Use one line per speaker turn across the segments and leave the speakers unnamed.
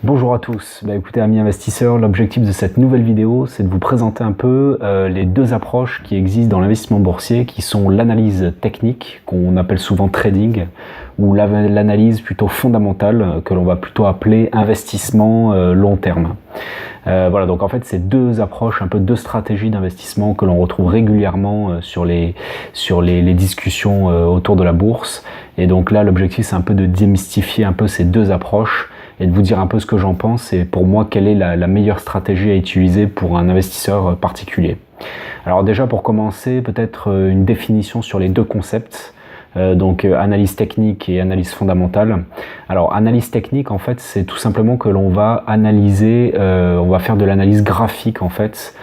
Bonjour à tous, écoutez amis investisseurs, l'objectif de cette nouvelle vidéo c'est de vous présenter un peu les deux approches qui existent dans l'investissement boursier qui sont l'analyse technique qu'on appelle souvent trading ou l'analyse plutôt fondamentale que l'on va plutôt appeler investissement long terme. Voilà, donc en fait c'est deux approches, un peu deux stratégies d'investissement que l'on retrouve régulièrement sur les discussions autour de la bourse. Et donc là l'objectif c'est un peu de démystifier un peu ces deux approches et de vous dire un peu ce que j'en pense et pour moi quelle est la meilleure stratégie à utiliser pour un investisseur particulier. Alors déjà pour commencer, peut-être une définition sur les deux concepts. Donc analyse technique et analyse fondamentale. Alors analyse technique en fait c'est tout simplement que l'on va analyser, on va faire de l'analyse graphique en fait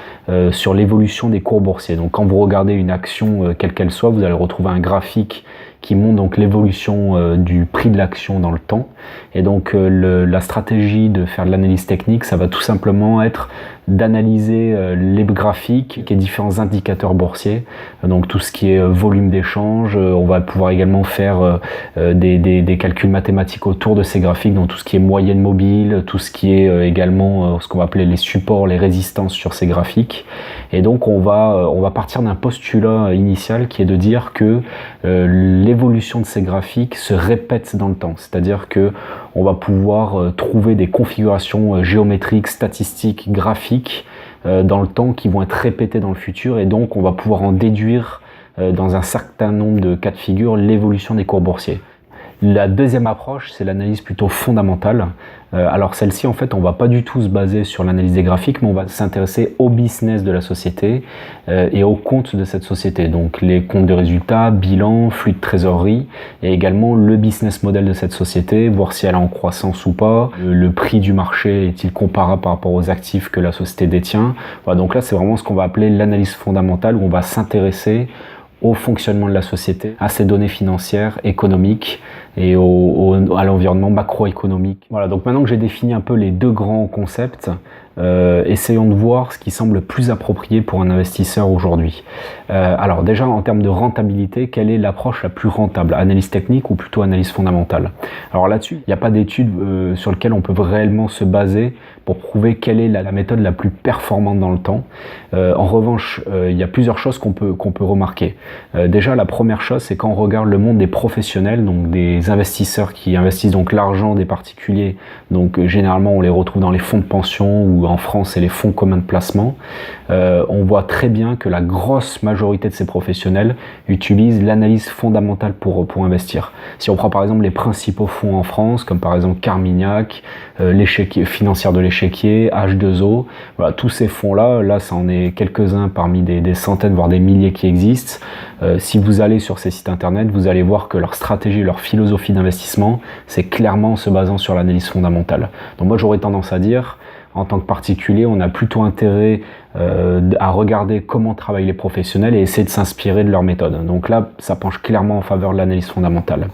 sur l'évolution des cours boursiers. Donc quand vous regardez une action quelle qu'elle soit, vous allez retrouver un graphique qui montre donc l'évolution du prix de l'action dans le temps. Et donc la stratégie de faire de l'analyse technique, ça va tout simplement être d'analyser les graphiques et différents indicateurs boursiers, donc tout ce qui est volume d'échange. On va pouvoir également faire des calculs mathématiques autour de ces graphiques, donc tout ce qui est moyenne mobile, tout ce qui est également ce qu'on va appeler les supports, les résistances sur ces graphiques. Et donc on va partir d'un postulat initial qui est de dire que l'évolution de ces graphiques se répète dans le temps, c'est-à-dire que on va pouvoir trouver des configurations géométriques, statistiques, graphiques dans le temps qui vont être répétées dans le futur, et donc on va pouvoir en déduire dans un certain nombre de cas de figure l'évolution des cours boursiers. La deuxième approche, c'est l'analyse plutôt fondamentale. Alors celle-ci, en fait, on va pas du tout se baser sur l'analyse des graphiques, mais on va s'intéresser au business de la société et aux comptes de cette société. Donc les comptes de résultats, bilan, flux de trésorerie, et également le business model de cette société, voir si elle est en croissance ou pas, le prix du marché est-il comparable par rapport aux actifs que la société détient. Voilà, donc là, c'est vraiment ce qu'on va appeler l'analyse fondamentale, où on va s'intéresser au fonctionnement de la société, à ses données financières, économiques et à l'environnement macroéconomique. Voilà, donc maintenant que j'ai défini un peu les deux grands concepts, essayons de voir ce qui semble plus approprié pour un investisseur aujourd'hui. Alors déjà en termes de rentabilité, quelle est l'approche la plus rentable? Analyse technique ou plutôt analyse fondamentale? Alors là-dessus, il n'y a pas d'étude sur lequel on peut réellement se baser pour prouver quelle est la méthode la plus performante dans le temps. En revanche, il y a plusieurs choses qu'on peut remarquer. Déjà la première chose, c'est quand on regarde le monde des professionnels, donc des investisseurs qui investissent donc l'argent des particuliers, donc généralement on les retrouve dans les fonds de pension ou en France c'est les fonds communs de placement. On voit très bien que la grosse majorité de ces professionnels utilisent l'analyse fondamentale pour investir. Si on prend par exemple les principaux fonds en France, comme par exemple Carmignac, Financière de l'Échiquier, H2O, voilà, tous ces fonds-là, là ça en est quelques-uns parmi des centaines voire des milliers qui existent. Si vous allez sur ces sites internet, vous allez voir que leur stratégie, leur philosophie d'investissement, c'est clairement en se basant sur l'analyse fondamentale. Donc moi j'aurais tendance à dire, en tant que particulier, on a plutôt intérêt à regarder comment travaillent les professionnels et essayer de s'inspirer de leur méthode. Donc là, ça penche clairement en faveur de l'analyse fondamentale.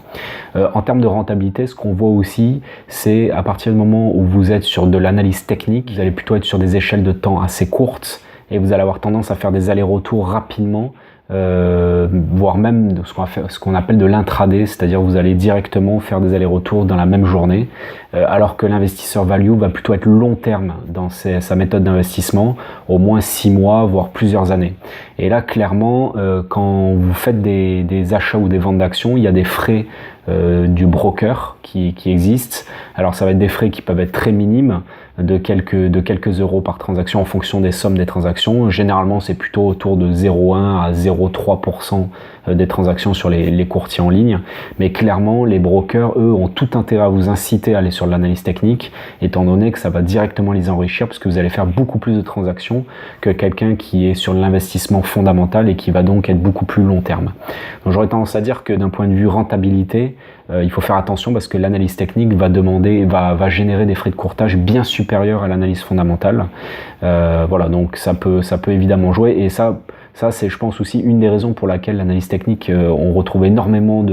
En termes de rentabilité, ce qu'on voit aussi, c'est à partir du moment où vous êtes sur de l'analyse technique, vous allez plutôt être sur des échelles de temps assez courtes et vous allez avoir tendance à faire des allers-retours rapidement, voire même ce qu'on appelle de l'intraday, c'est-à-dire vous allez directement faire des allers-retours dans la même journée, alors que l'investisseur value va plutôt être long terme dans sa méthode d'investissement, au moins 6 mois, voire plusieurs années. Et là, clairement, quand vous faites des achats ou des ventes d'actions, il y a des frais du broker qui existent. Alors ça va être des frais qui peuvent être très minimes, de quelques euros par transaction en fonction des sommes des transactions. Généralement c'est plutôt autour de 0,1 à 0,3% des transactions sur les courtiers en ligne, mais clairement les brokers eux ont tout intérêt à vous inciter à aller sur l'analyse technique, étant donné que ça va directement les enrichir parce que vous allez faire beaucoup plus de transactions que quelqu'un qui est sur l'investissement fondamental et qui va donc être beaucoup plus long terme. Donc j'aurais tendance à dire que d'un point de vue rentabilité, il faut faire attention parce que l'analyse technique va générer des frais de courtage bien supérieurs à l'analyse fondamentale. Voilà, donc ça peut évidemment jouer, et ça c'est, je pense, aussi une des raisons pour laquelle l'analyse technique, on retrouve énormément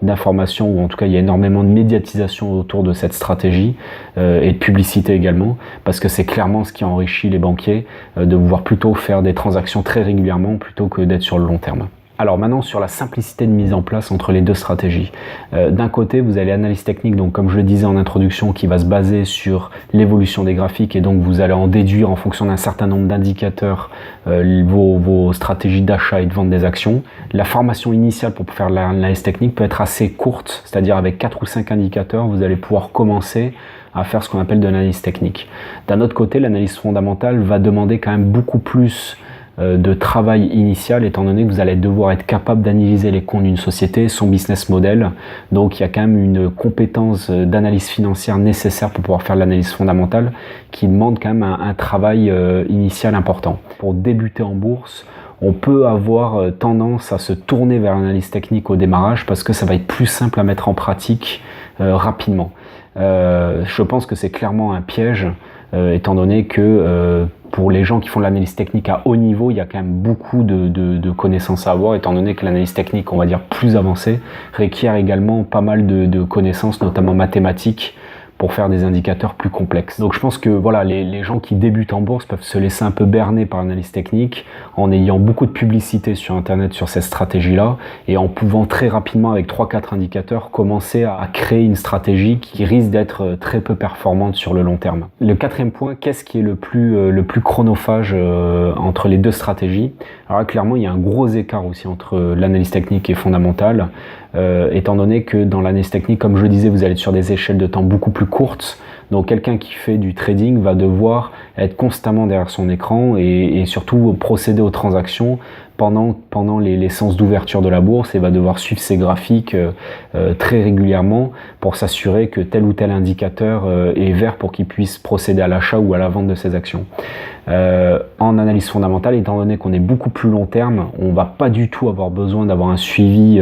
d'informations, ou en tout cas il y a énormément de médiatisation autour de cette stratégie et de publicité également, parce que c'est clairement ce qui enrichit les banquiers de pouvoir plutôt faire des transactions très régulièrement plutôt que d'être sur le long terme. Alors maintenant sur la simplicité de mise en place entre les deux stratégies. D'un côté vous avez l'analyse technique, donc comme je le disais en introduction, qui va se baser sur l'évolution des graphiques et donc vous allez en déduire en fonction d'un certain nombre d'indicateurs vos stratégies d'achat et de vente des actions. La formation initiale pour faire l'analyse technique peut être assez courte, c'est-à-dire avec 4 ou 5 indicateurs vous allez pouvoir commencer à faire ce qu'on appelle de l'analyse technique. D'un autre côté, l'analyse fondamentale va demander quand même beaucoup plus de travail initial, étant donné que vous allez devoir être capable d'analyser les comptes d'une société, son business model. Donc il y a quand même une compétence d'analyse financière nécessaire pour pouvoir faire l'analyse fondamentale qui demande quand même un travail initial important. Pour débuter en bourse, on peut avoir tendance à se tourner vers l'analyse technique au démarrage parce que ça va être plus simple à mettre en pratique rapidement. Je pense que c'est clairement un piège étant donné que pour les gens qui font de l'analyse technique à haut niveau, il y a quand même beaucoup de connaissances à avoir, étant donné que l'analyse technique, on va dire plus avancée, requiert également pas mal de connaissances, notamment mathématiques, pour faire des indicateurs plus complexes. Donc je pense que voilà, les gens qui débutent en bourse peuvent se laisser un peu berner par l'analyse technique en ayant beaucoup de publicité sur internet sur cette stratégie-là et en pouvant très rapidement avec 3-4 indicateurs commencer à créer une stratégie qui risque d'être très peu performante sur le long terme. Le quatrième point, qu'est-ce qui est le plus chronophage entre les deux stratégies? Alors là, clairement, il y a un gros écart aussi entre l'analyse technique et fondamentale, étant donné que dans l'analyse technique, comme je le disais, vous allez être sur des échelles de temps beaucoup plus courtes. Donc quelqu'un qui fait du trading va devoir être constamment derrière son écran et surtout procéder aux transactions pendant les séances d'ouverture de la bourse et va devoir suivre ses graphiques très régulièrement pour s'assurer que tel ou tel indicateur est vert pour qu'il puisse procéder à l'achat ou à la vente de ses actions. En analyse fondamentale, étant donné qu'on est beaucoup plus long terme, on va pas du tout avoir besoin d'avoir un suivi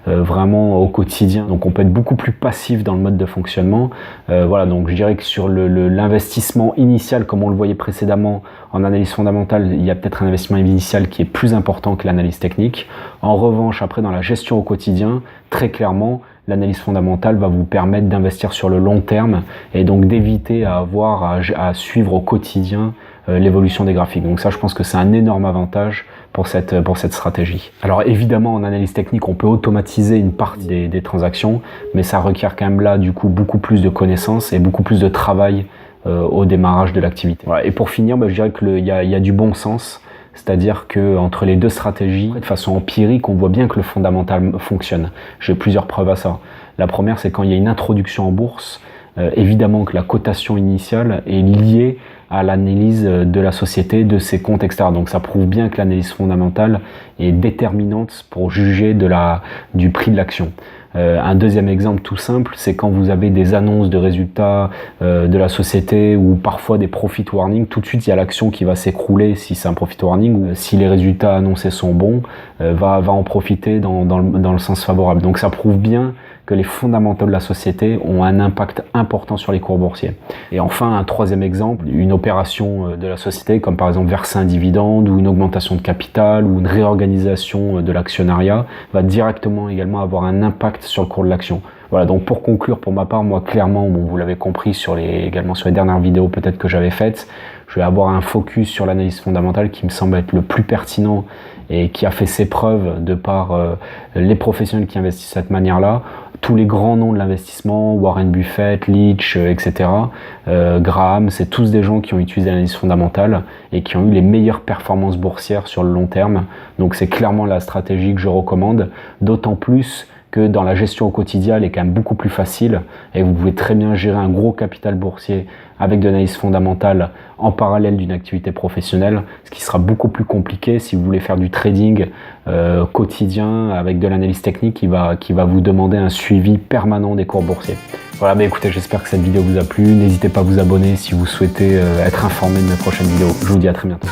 vraiment au quotidien. Donc on peut être beaucoup plus passif dans le mode de fonctionnement. Voilà, donc je dirais que sur l'investissement initial, comme on le voyait précédemment en analyse fondamentale, il y a peut-être un investissement initial qui est plus important que l'analyse technique. En revanche, après dans la gestion au quotidien, très clairement, l'analyse fondamentale va vous permettre d'investir sur le long terme et donc d'éviter à suivre au quotidien l'évolution des graphiques. Donc ça, je pense que c'est un énorme avantage pour cette stratégie. Alors évidemment, en analyse technique, on peut automatiser une partie des transactions, mais ça requiert quand même là, du coup, beaucoup plus de connaissances et beaucoup plus de travail au démarrage de l'activité. Voilà. Et pour finir, je dirais qu'il y a du bon sens. C'est-à-dire que entre les deux stratégies, de façon empirique, on voit bien que le fondamental fonctionne. J'ai plusieurs preuves à ça. La première, c'est quand il y a une introduction en bourse, évidemment que la cotation initiale est liée à l'analyse de la société, de ses comptes, etc. Donc ça prouve bien que l'analyse fondamentale est déterminante pour juger du prix de l'action. Un deuxième exemple tout simple, c'est quand vous avez des annonces de résultats de la société ou parfois des profit warnings, tout de suite il y a l'action qui va s'écrouler si c'est un profit warning ou si les résultats annoncés sont bons, va en profiter dans le sens favorable. Donc ça prouve bien que les fondamentaux de la société ont un impact important sur les cours boursiers. Et enfin, un troisième exemple, une opération de la société, comme par exemple verser un dividende ou une augmentation de capital ou une réorganisation de l'actionnariat, va directement également avoir un impact sur le cours de l'action. Voilà, donc pour conclure, pour ma part, moi clairement, vous l'avez compris également sur les dernières vidéos peut-être que j'avais faites, je vais avoir un focus sur l'analyse fondamentale qui me semble être le plus pertinent et qui a fait ses preuves de par les professionnels qui investissent de cette manière-là. Tous les grands noms de l'investissement, Warren Buffett, Leach, etc., Graham, c'est tous des gens qui ont utilisé l'analyse fondamentale et qui ont eu les meilleures performances boursières sur le long terme. Donc c'est clairement la stratégie que je recommande, d'autant plus que dans la gestion au quotidien, elle est quand même beaucoup plus facile et vous pouvez très bien gérer un gros capital boursier avec de l'analyse fondamentale en parallèle d'une activité professionnelle, ce qui sera beaucoup plus compliqué si vous voulez faire du trading quotidien avec de l'analyse technique qui va vous demander un suivi permanent des cours boursiers. Voilà, écoutez, j'espère que cette vidéo vous a plu. N'hésitez pas à vous abonner si vous souhaitez être informé de mes prochaines vidéos. Je vous dis à très bientôt.